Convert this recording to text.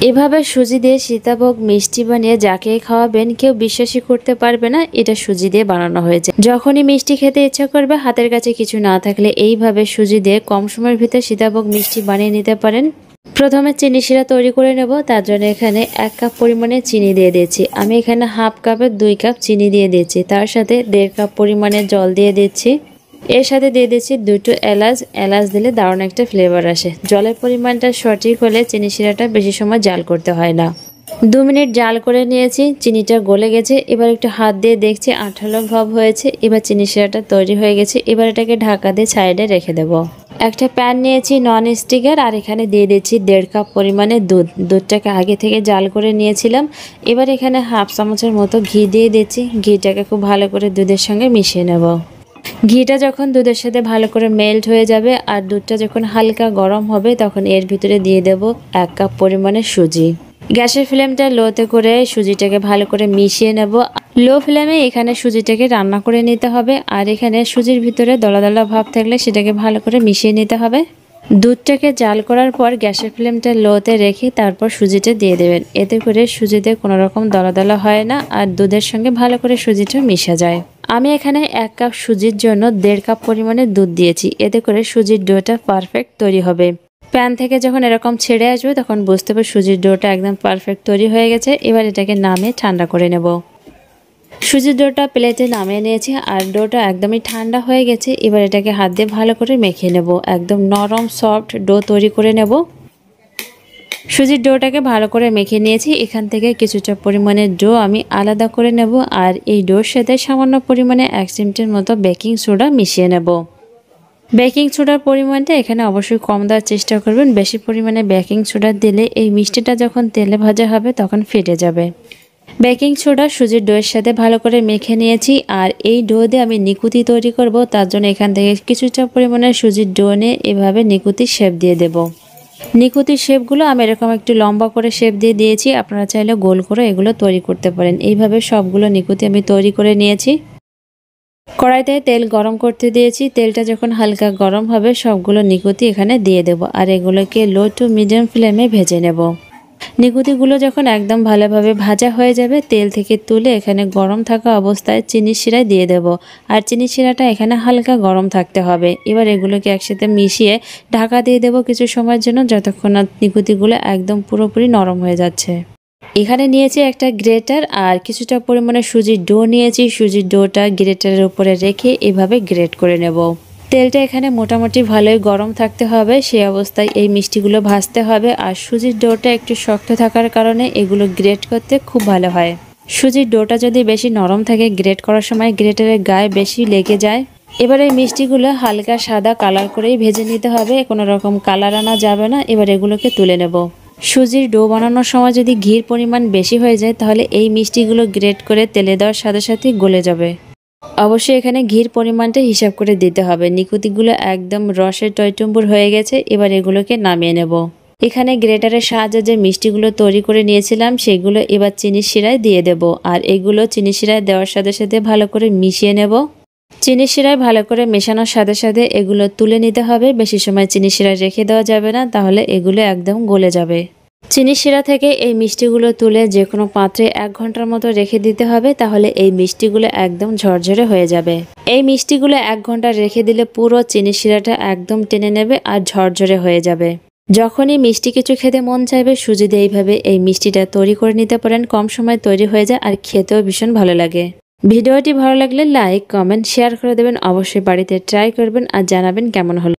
এভাবে সুজি দিয়ে সীতাভোগ মিষ্টি বানিয়ে যাকে খাওয়াবেন কেউ বিশ্বাসই করতে পারবে না এটা সুজি দিয়ে বানানো হয়েছে। যখনই মিষ্টি খেতে ইচ্ছা করবে, হাতের কাছে কিছু না থাকলে এইভাবে সুজি দিয়ে কম সময়ের ভিতরে সীতাভোগ মিষ্টি বানিয়ে নিতে পারেন। প্রথমে চিনি শিরা তৈরি করে নেব। তার জন্য এখানে 1 কাপ পরিমাণে চিনি দিয়ে দিয়েছি। আমি এখানে হাফ কাপের 2 কাপ চিনি দিয়ে দিয়েছি। তার সাথে 1.5 কাপ পরিমাণে জল দিয়ে দিচ্ছি। এর সাথে দিয়ে দিচ্ছি 2টো এলাচ। এলাচ দিলে দারুণ একটা ফ্লেভার আসে। জলের পরিমাণটা সঠিক হলে চিনি শিরাটা বেশি সময় জাল করতে হয় না। 2 মিনিট জাল করে নিয়েছি, চিনিটা গলে গেছে। এবার একটু হাত দিয়ে দেখছি আঠালো ভাব হয়েছে। এবার চিনি শিরাটা তৈরি হয়ে গেছে। এবার এটাকে ঢাকা দিয়ে সাইডে রেখে দেব। একটা প্যান নিয়েছি নন স্টিকের, আর এখানে দিয়ে দিচ্ছি 1.5 কাপ পরিমাণে দুধ। দুধটাকে আগে থেকে জাল করে নিয়েছিলাম। এবার এখানে হাফ চামচের মতো ঘি দিয়ে দিচ্ছি। ঘিটাকে খুব ভালো করে দুধের সঙ্গে মিশিয়ে নেব। ঘিটা যখন দুধের সাথে ভালো করে মেল্ট হয়ে যাবে আর দুধটা যখন হালকা গরম হবে, তখন এর ভিতরে দিয়ে দেব 1 কাপ পরিমাণে সুজি। গ্যাসের ফ্লেমটা লোতে করে সুজিটাকে ভালো করে মিশিয়ে নেব। লো ফ্লেমে এখানে সুজিটাকে রান্না করে নিতে হবে। আর এখানে সুজির ভিতরে দলা দলা ভাব থাকলে সেটাকে ভালো করে মিশিয়ে নিতে হবে। দুধটাকে জাল করার পর গ্যাসের ফ্লেমটা লোতে রেখে তারপর সুজিটা দিয়ে দেবেন। এতে করে সুজিতে কোনো রকম দলা দলা হয় না আর দুধের সঙ্গে ভালো করে সুজিটা মিশে যায়। আমি এখানে 1 কাপ সুজির জন্য 1.5 কাপ পরিমাণে দুধ দিয়েছি। এতে করে সুজির ডোটা পারফেক্ট তৈরি হবে। প্যান থেকে যখন এরকম ছেড়ে আসবে তখন বুঝতে হবে সুজির ডোটা একদম পারফেক্ট তৈরি হয়ে গেছে। এবার এটাকে নামিয়ে ঠান্ডা করে নেব। সুজির ডোটা প্লেটে নামিয়ে নিয়েছি আর ডোটা একদমই ঠান্ডা হয়ে গেছে। এবার এটাকে হাত দিয়ে ভালো করে মেখে নেব। একদম নরম সফট ডো তৈরি করে নেব। সুজির ডোটাকে ভালো করে মেখে নিয়েছি। এখান থেকে কিছুটা পরিমাণে ডো আমি আলাদা করে নেব আর এই ডোর সাথে সামান্য পরিমাণে 1 চিমটির মতো বেকিং সোডা মিশিয়ে নেব। বেকিং সোডার পরিমাণটা এখানে অবশ্যই কম দেওয়ার চেষ্টা করবেন। বেশি পরিমাণে বেকিং সোডা দিলে এই মিষ্টিটা যখন তেলে ভাজা হবে তখন ফেটে যাবে। বেকিং সোডা সুজির ডোয়ের সাথে ভালো করে মেখে নিয়েছি আর এই ডো দিয়ে আমি নিকুতি তৈরি করব। তার জন্য এখান থেকে কিছুটা পরিমাণে সুজির ডো নিয়ে এভাবে নিকুতি শেপ দিয়ে দেব। নিকুতির শেপগুলো আমি এরকম একটু লম্বা করে শেপ দিয়ে দিয়েছি। আপনারা চাইলে গোল করে এগুলো তৈরি করতে পারেন। এইভাবে সবগুলো নিকুতি আমি তৈরি করে নিয়েছি। কড়াইতে তেল গরম করতে দিয়েছি। তেলটা যখন হালকা গরম হবে সবগুলো নিকুতি এখানে দিয়ে দেব আর এগুলোকে লো টু মিডিয়াম ফ্লেমে ভেজে নেব। নিকুতিগুলো যখন একদম ভালোভাবে ভাজা হয়ে যাবে, তেল থেকে তুলে এখানে গরম থাকা অবস্থায় চিনি শিরা দিয়ে দেব। আর চিনি শিরাটা এখানে হালকা গরম থাকতে হবে। এবার এগুলোকে একসাথে মিশিয়ে ঢাকা দিয়ে দেব কিছু সময়ের জন্য, যতক্ষণ না নিকুতিগুলো একদম পুরোপুরি নরম হয়ে যাচ্ছে। এখানে নিয়েছি একটা গ্রেটার আর কিছুটা পরিমাণে সুজির ডো নিয়েছি। সুজির ডোটা গ্রেটারের উপরে রেখে এভাবে গ্রেট করে নেব। তেলটা এখানে মোটামুটি ভালোই গরম থাকতে হবে। সেই অবস্থায় এই মিষ্টিগুলো ভাজতে হবে। আর সুজির ডোটা একটু শক্ত থাকার কারণে এগুলো গ্রেট করতে খুব ভালো হয়। সুজির ডোটা যদি বেশি নরম থাকে, গ্রেট করার সময় গ্রেটারের গায়ে বেশি লেগে যায়। এবার এই মিষ্টিগুলো হালকা সাদা কালার করেই ভেজে নিতে হবে, কোনো রকম কালার আনা যাবে না। এবার এগুলোকে তুলে নেব। সুজির ডো বানানোর সময় যদি ঘির পরিমাণ বেশি হয়ে যায় তাহলে এই মিষ্টিগুলো গ্রেট করে তেলে দেওয়ার সাথে সাথে গলে যাবে। অবশ্যই এখানে ঘির পরিমাণটা হিসাব করে দিতে হবে। নিকুতিগুলো একদম রসে টইটুম্বুর হয়ে গেছে। এবার এগুলোকে নামিয়ে নেব। এখানে গ্রেটারের সাহায্যে যে মিষ্টিগুলো তৈরি করে নিয়েছিলাম সেগুলো এবার চিনি শিরায় দিয়ে দেব আর এগুলো চিনি শিরায় দেওয়ার সাথে সাথে ভালো করে মিশিয়ে নেব। চিনি শিরায় ভালো করে মেশানোর সাথে সাথে এগুলো তুলে নিতে হবে। বেশি সময় চিনি শিরায় রেখে দেওয়া যাবে না, তাহলে এগুলো একদম গলে যাবে। চিনি শিরা থেকে এই মিষ্টিগুলো তুলে যে কোনো পাত্রে 1 ঘন্টার মতো রেখে দিতে হবে, তাহলে এই মিষ্টিগুলো একদম ঝরঝরে হয়ে যাবে। এই মিষ্টিগুলো 1 ঘন্টা রেখে দিলে পুরো চিনি শিরাটা একদম টেনে নেবে আর ঝরঝরে হয়ে যাবে। যখনই মিষ্টি কিছু খেতে মন চাইবে সুজি দিয়ে এইভাবে এই মিষ্টিটা তৈরি করে নিতে পারেন। কম সময় তৈরি হয়ে যায় আর খেতেও ভীষণ ভালো লাগে। ভিডিওটি ভালো লাগলে লাইক, কমেন্ট, শেয়ার করে দেবেন। অবশ্যই বাড়িতে ট্রাই করবেন আর জানাবেন কেমন হলো।